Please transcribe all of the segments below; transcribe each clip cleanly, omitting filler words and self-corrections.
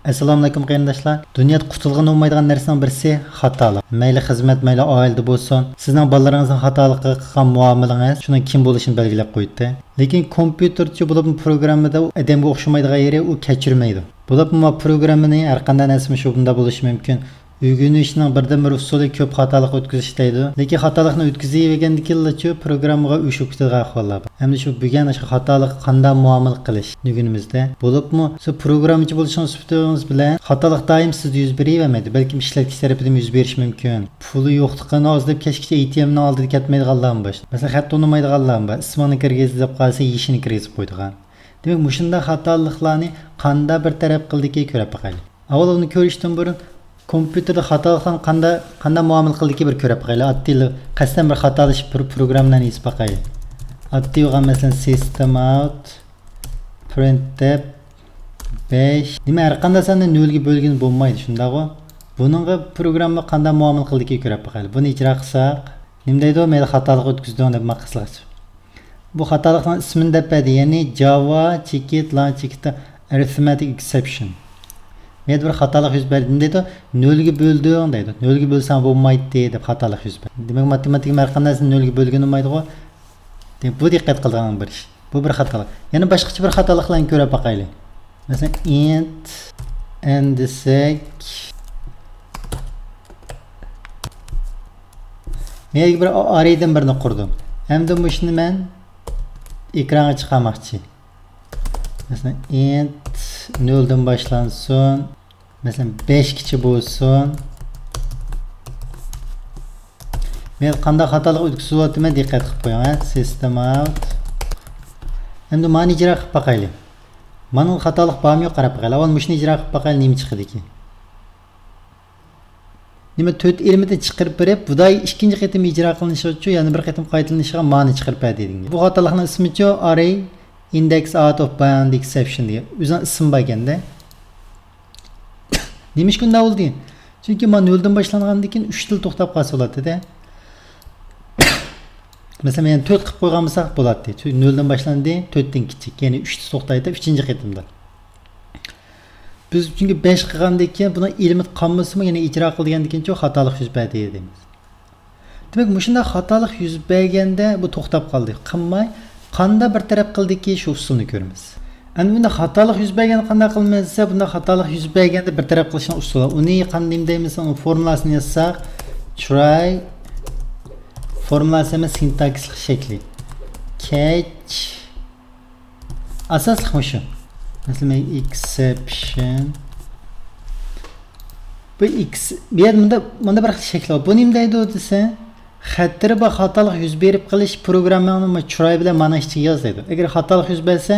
Assalomu alaykum qarindoshlar. Dunyoda qutilgan olmaydigan narsaning birisi xatolik. Mayli xizmat, mayli oilada bo'lsin, sizning bolalaringizning xatolikqa qilgan muomalangiz shuning kim bo'lishini belgilab qo'ydi. Lekin kompyuterchi bo'lib programmada odamga o'xshamaydigan yeri u kechirmaydi. Bo'lib programmani har qanday narsa shu bunda bo'lishi mumkin. O'rganishning birdan bir usuli ko'p xatolik o'tkazish deydi. Lekin xatolikni o'tkazayotgandan keyin programmaga o'shib ketadigan ahvollar bor. Hamda shu bo'lgan xatolik qanday muomala qilish deganimizda bo'libmi, siz programmachi bo'lishingiz sifatingiz bilan xatolik doim sizda yuz beravermaydi. Balki ishlatuvchi tarafidan yuz berishi mumkin. Puli yo'qligini ozlab kechgacha ATMning oldida ketmaydiganlar bor. Masalan, xat to'lamaydiganlar bor. Ismini kirgizib qolsa, yishini kirgizib qo'ydigan. Demak, mushunda xatoliklarni qanday bir taraf qildiki ko'rib boqaylik. Avval uni ko'rishdan burun kompüterda xatolikdan qanday muomala qildiki bir ko'rib boqaylik. Oddiy qasddan bir xatolashib programmalarni yozib boqaylik. Oddiy bo'lgan masalan system out printf 5 nima har qanday sonni 0 ga bo'lgan bo'lmaydi, shundaqmi? Buningga programma qanday muomala qildiki ko'rib boqaylik. Buni ijro qilsak, nima deydi? Mayli xatolik o'tkazdim deb maqsadlash. Bu xatolikning ismini deb berdi, ya'ni Java checkit arithmetic exception. Men bir xatolik yuz berdi deydi, 0 ga bo'lding deydi. 0 ga bo'lsam bo'lmaydi deb xatolik yuz berdi. Demak, matematik har qandaysini 0 ga bo'lgan bo'lmaydi-ku. Demak, bu diqqat qiladigan bir ish. Bu bir xatolik. Yana boshqacha bir xatoliklarni ko'rib boqaylik. Masalan, int and desak men bir arraydan birini qurdim. Hamda bu ishni men ekranga chiqarmoqchi. Masalan, int 0 dan boshlansin. Masalan 5 kichi bo'lsin. Men qanday xatolik o'tkazyapman diqqat qilib qo'ying. System out. Endi mani ijro qilib boqaylik. Mana xatolik bormi yo'q qarab boqaylik. Avval mushni ijro qilib boqaylik, nima chiqadi ekan. Nima 4 elementni chiqarib berib, buday ikkinchi qatim ijro qilinishi uchun yana bir qatim qaytalanishiga mani chiqarib berdingiz. Bu xatolikning ismi-chi array index out of bound exception degan. O'zining ismi bor ekanda. Nima shunday bo'ldi? Chunki men 0 dan boshlangandan keyin 3 til to'xtab qolsa bo'ladi-da. Masalan, men 4 qilib qo'ygan bo'lsak bo'ladi. 0 dan boshlandi, 4 dan kichik, ya'ni 3 til to'xtaydi 3-chi qatimda. Biz chunki 5 qilgandan keyin buni element qolmasmi, yana ijro qilgandan keyin xatolik yuz berdi deymiz. Demak, shunday xatolik yuz berganda bu to'xtab qoldi. Qilmay, qanday bir taraf qildiki shu usulni ko'ramiz. Endi bunda xatolik yuz berganda qanday qilmaymiz desa, bunda xatolik yuz berganda bir taraf qilishning usuli. Uni qanday deymiz, uni formulasini yozsak, try formulasi emas, sintakslik shakli. Catch asosli shu. Masalan, exception. Bu bu yerda bunda bir shakl bor. Bu nima deydi desa, xatir va xatolik yuz berib qilish programmani try bilan mana ichiga yoz deydi. Agar xatolik yuz bersa,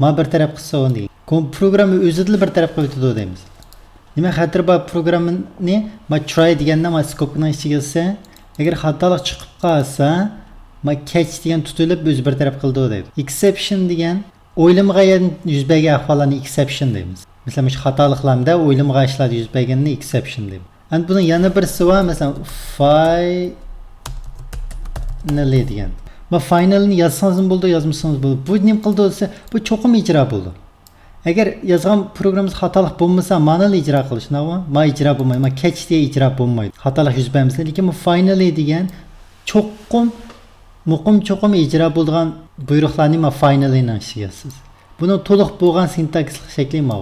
ma bir taraf qilsa deydi. Programma o'zida bir taraf qo'yib o'tadi deymiz. Nima xatir va programmani ma try deganda ma skopning ichiga yozsa, agar xatolik chiqib qolsa, ma catch degan tutilib o'z bir taraf qildi deydi. Exception degan o'ylamag'an yuz bergan ahvollarni exception deymiz. Masalan, shu xatoliklarda o'ylamag'an ishlar yuz berganini exception deymiz. Endi buni yana birisi bor, masalan, finally degan. Bu finalni yozsangiz bo'ldi, yozmasangiz bo'ldi. Bu nima qildi desa, bu cho'qim ijro bo'ldi. Agar yozgan programmamiz xatolik bo'lmasa, ma'noli ijro qilishni, ma ijro bo'lmaydi, ma catch deya ijro bo'lmaydi. Xatolik yuz bermasa, lekin bu finally degan cho'qim ijro bo'lgan buyruqlarni ma finally nashiyasiz. Buni to'liq bo'lgan sintakslik shakli ma.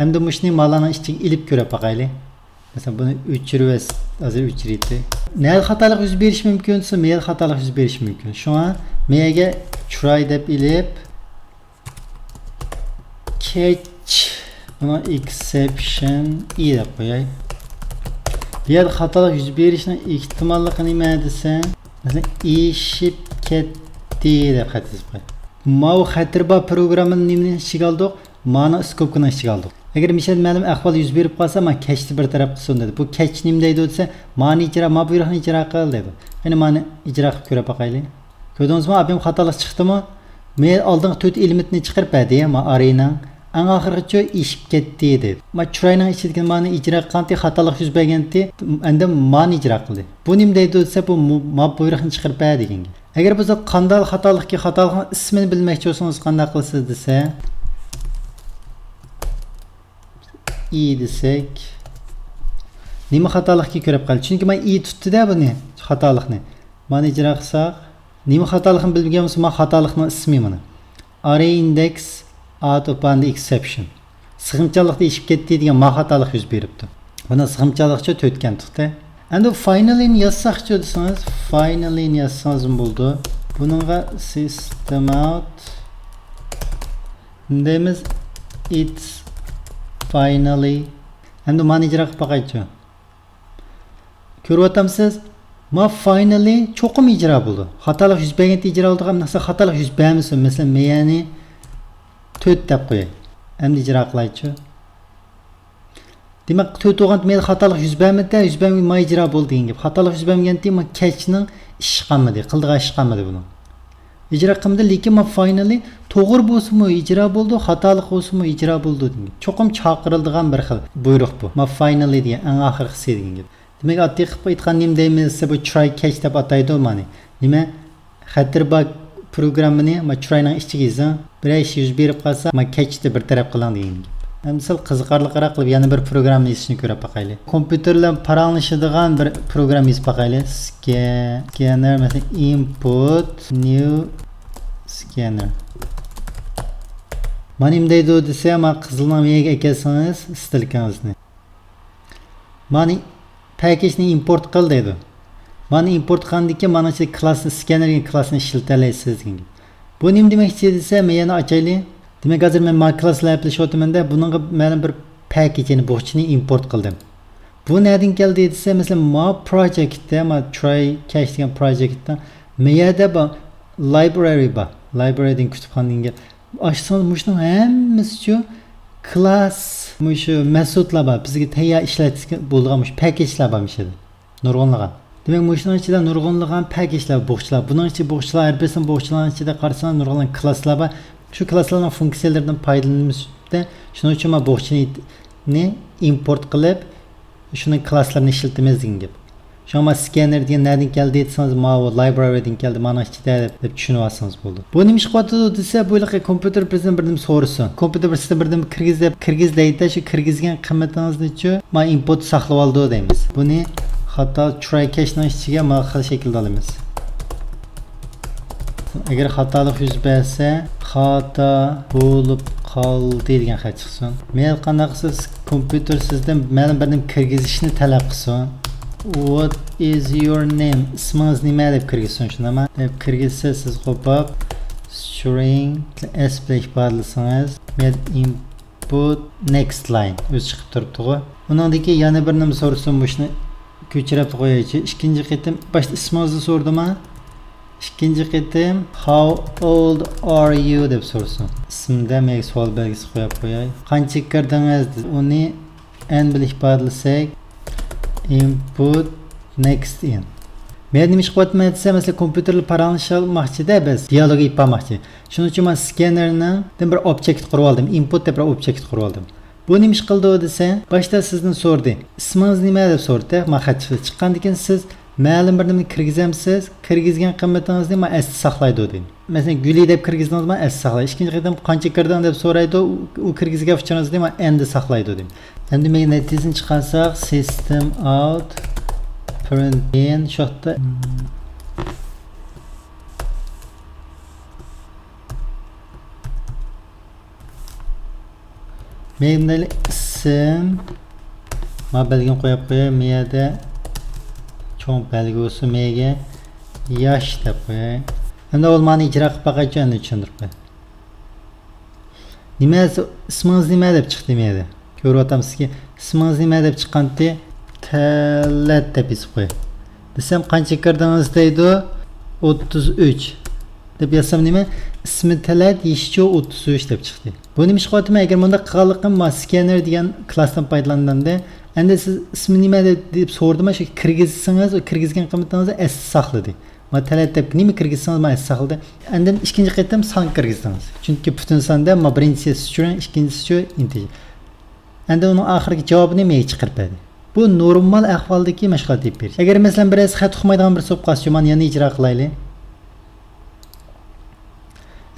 Endi mushni malani ichiga ilib ko'rib boqaylik. Masalan, buni o'chirib hozir o'chirdi. Nima xatolik yuz berish mumkin desa, men xatolik yuz berish mumkin. Shunga menga try deb ilib catch buni exception deb qo'yay. Bu yerda xatolik yuz berishning ehtimolligi nima desa, masalan, eshib ketdi deb xatizib qo'y. Mau xatir bor programmani nimani ichiga oldik? Mana skopkani ichiga oldik. Agar misol ma'lum ahvol yuz berib qolsa, men catchni bir taraf qilsin dedi. Bu catch nima deydi desa, mani ijro, ma buyruqni ijro qil dedi. Ya'ni mani ijro qilib ko'rib boqaylik. Ko'rdingizmi, abim xatolik chiqdimi? Men oldingi 4 elementni chiqarib berdi, ma arrayni eng oxirgicha eshib ketdi dedi. Ma tryning ichidagi mani ijro qilganti xatolik yuz berganti, endi mani ijro qildi. Bu nima deydi desa, bu ma buyruqni chiqarib berdi degan. Agar biz qanday xatolikning ismini bilmoqchi bo'lsangiz qanday qilasiz desa, i desek nima xatolikni ko'rib qoldi. Chunki men i tutdi-da buni xatolikni. Mana ijro qilsak, nima xatolikni bilgan bo'lsa, men xatolikning ismi mana. Array index out of bound exception. Sig'imchalik deyishib ketdi degan ma xatolik yuz beribdi. Buni sig'imchalikcha to'tgan tutdi. Endi finally yozsaqchi desangiz, finally yozsangiz bo'ldi. Buningga system out deymiz, it's finally. Endi mana ijro qilib boqaychi. Ko'ryapsizsiz? Ma finally cho'qim ijro bo'ldi. Xatolik yuz bergan ijro oldi, ham narsa xatolik yuz bermasa, masalan, meyani 4 deb qo'yay. Endi ijro qilaychi. Demak, 4 o'g'ant meyda xatolik yuz bermadi, yuz bermay ma ijro bo'ldi degan gap. Xatolik yuz bermaganda ma catchning ish qilmadi, qildigan ish qilmadi buni. Ijro qilmadi, lekin ma finally to'g'ri bo'lsa-mu ijro bo'ldi, xatolik bo'lsa-mu ijro bo'ldi degan. Cho'qim chaqirildigan bir xil buyruq bu. Ma finally degan eng oxirgisi degan gap. Demak, atay qilib aytgan nima deymiz, bu try catch deb ataydi mani. Nima? Xatir bug programmani ma tryning ichiga yozing, bir ish yuz berib qolsa, ma catchni bir taraf qiling degan gap. Misal qiziqarliroq qilib yana bir programma yozishni ko'rib boqaylik. Kompyuterlar paralashadigan bir program yozib boqaylik. Scanner mesela input new scanner. Mana nima deydi desa, ma qizilni mega ekansiz, istilkangizni. Mana package-ni import qil deydi. Mana import qilgandiki, mana shu klassni scannerning klassini ishlatalaysiz degan. Bu nima demakchi desa, men yana ochaylik. Demak, hozir men my classlar aplashyapman-da, buningga men bir package-ni bo'xchini import qildim. Bu nereden keldi desa, masalan, my projectda, my try catch degan projectda meyada bu library bor. Librarydan kutubxonaga ochsangiz, mushning hammasi class, mushu metodlar bor. Bizga tayyor ishlatishga bo'lgan mush packagelar bor mishadi. Nurg'unlagan. Demak, mushning ichida nurg'unlagan packagelar, bo'xchilar. Buning ichida bo'xchilar, har birisining bo'xchilarning ichida qarasangiz nurg'unlagan klasslar bor. Şu klasslarning funksiyalaridan foydalanishda shuning uchun men bo'xchini import qilib, shuning klasslarini ishlatamiz degan gap. Shoma scanner degan nereden keldi desangiz, ma librarydan keldi, mana ichida deb tushunib olsangiz bo'ldi. Bu nima ish qilyapti desa, bu yerga kompyuter bizdan birdan so'rasin. Kompyuter sizdan birdan kirgiz deydi, shu kirgizgan qiymatingizni ma input saqlab oldi deymiz. Buni hatto try catchning ichiga ma xil shaklda olamiz. Agar xatolik yuz bersa, xato bo'lib qoldi degan xat chiqsin. Men qanaqasiz kompyuter sizdan ma'lum bir kirgizishni talab qilsin. What is your name? Ismingiz nima deb kirgizsin shunama. Deb kirgizsa siz qo'pab string s bilan ifodalasangiz, men input next line o'z chiqib turibdi-ku. Uningdagi yana bir nima so'rasin, bu ishni ko'chirib qo'yaychi. Ikkinchi qitim boshda ismingizni so'rdim-a? İkinci qitim how old are you deb so'rasin. Ismda men savol belgisi qo'yib qo'yay. Qancha kirdingiz? Uni n bilan ifodalasak, input next in. Men nima ish qilyapman desa, masalan, kompyuterlar paralashmoqchida biz dialog yapmoqchi. Shuning uchun men scannerni bir object qurib oldim. Input deb bir object qurib oldim. Bu nima ish qildi desa, boshda sizdan so'rdi. Ismingiz nima deb so'rdi. Men xat chiqqandan keyin siz ma'lum bir nimani kirgizamsiz, kirgizgan qiymatingizni men asli saqlaydi deydi. Masalan, Guli deb kirgizdingiz, men asli saqlaydi. Ikkinchi qitim qancha kirding deb so'raydi, u kirgizgan fichrangizni men endi saqlaydi deydi. Endi men natijani chiqarsak, system out print in shotda men ism ma belgini qo'yib qo'yay, meyada cho'ng belgisi mega yosh deb qo'yay. Endi ol mani ijro qilib boqaychi, endi tushuntirib qo'y. Nima ismingiz nima deb chiqdi meyada? Ko'ryapsizki, ismingiz nima deb chiqqanda Talat deb yozib qo'y. Desam qancha kirdingiz deydi? 33 deb yozsam nima? Ismi Talat, yoshi 33 deb chiqdi. Bu nima ish qilyapman? Agar bunda qilganligim scanner degan klassdan foydalanganda, endi siz ismi nima deb so'rdim, shu kirgizsangiz, o kirgizgan qiymatingizni asli saqladi. Men Talat deb nima kirgizsangiz, men asli saqladi. Endi ikkinchi qitim son kirgizdingiz. Chunki butun sonda men birinchisi string, ikkinchisi integer. Endi uning oxirgi javobini men chiqarib bu normal ahvoldagi mashg'ulot deb berish. Agar masalan biroz xat o'qimaydigan bir so'p qolsa, men yana ijro qilaylik.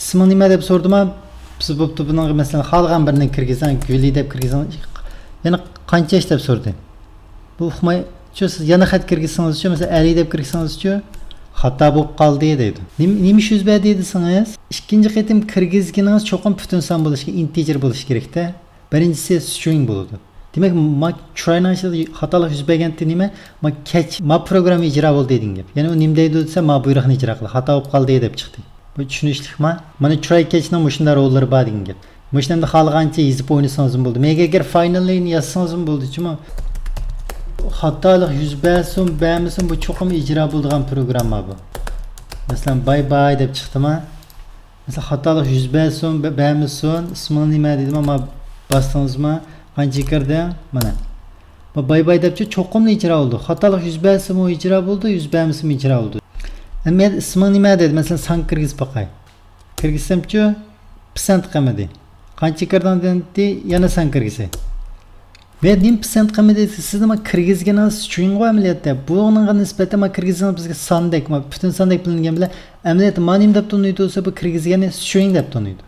Ismi nima deb so'rdim, siz bo'pti buning masalan xalqan birini kirgizsan, Guli deb kirgizsan, yana qancha ish deb so'rdi. Bu uqmay, siz yana xat kirgizsangiz-chi, masalan 50 deb kirgizsangiz-chi, xato bo'lib qoldi deydi. Nima ish yuz berdi desangiz, ikkinchi qatim kirgizganingiz cho'qim butun son bo'lishi, integer bo'lishi kerak-da. Birinchisi string bo'ladi. Demak, ma try'nashda xatolik yuz berganda nima? Ma catch, ma program ijro bo'ldi degan gap. Ya'ni u nima deydi desa, ma buyruqni ijro qildi, xato bo'lib qoldi deb chiqdi. Bu tushunishlikmi? Mana try catchning shunday rollari bor degan gap. Mashunda xohlagancha yezib o'ynasangiz ham bo'ldi. Menga agar final line yozsangiz ham bo'ldi-chimi? Xatolik yuz bersin, bu cho'qim ijro bo'ladigan programma bu. Masalan, bye bye deb chiqdimi? Masalan, xatolik yuz bersin, ismini nima dedim, ama bastingizmi? Qancha kirdi? Mana. Bu bye bye deb cho'qim ijro bo'ldi. Xatolik yuz bersin, u ijro bo'ldi, yuz bermasin ijro bo'ldi. Men ismini nima dedi? Masalan, san kirgizib boqay. Kirgizsam-chi, pisand qilmadi. Qancha kirdan dedi, yana san kirgizay. Ve nim pisand qilmadi, siz nima kirgizganingiz string qo'y amaliyotda. Buning nisbatan ma kirgizganingiz bizga sondek, ma butun sondek bilingan bilan amaliyotda ma nim deb tonuydi bo'lsa, bu kirgizgani string deb tonuydi.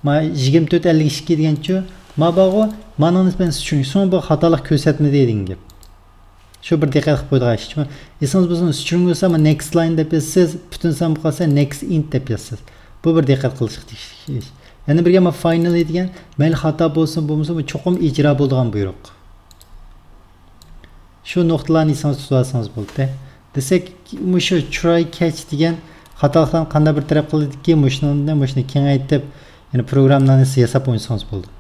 Ma 2452 deganchi, ma bog'u mana nisbatan string, so'ng bu xatolik ko'rsatma deydigan gap. Shu bir diqqat qilib qo'ydigan ish. Esingiz bo'lsin, string bo'lsa, ma next line deb yozasiz, butun son bo'lsa next int deb yozasiz. Bu bir diqqat qilishlik ish. Yana birga ma final degan, mayli xato bo'lsin, bo'lmasa bu cho'qim ijro bo'ladigan buyruq. Shu nuqtalarni esingiz tutib olsangiz bo'ldi. Desak, shu try catch degan xatolikdan qanday bir taraf qildiki, shuni kengaytirib, ya'ni programlarni yasab o'ynasangiz bo'ldi.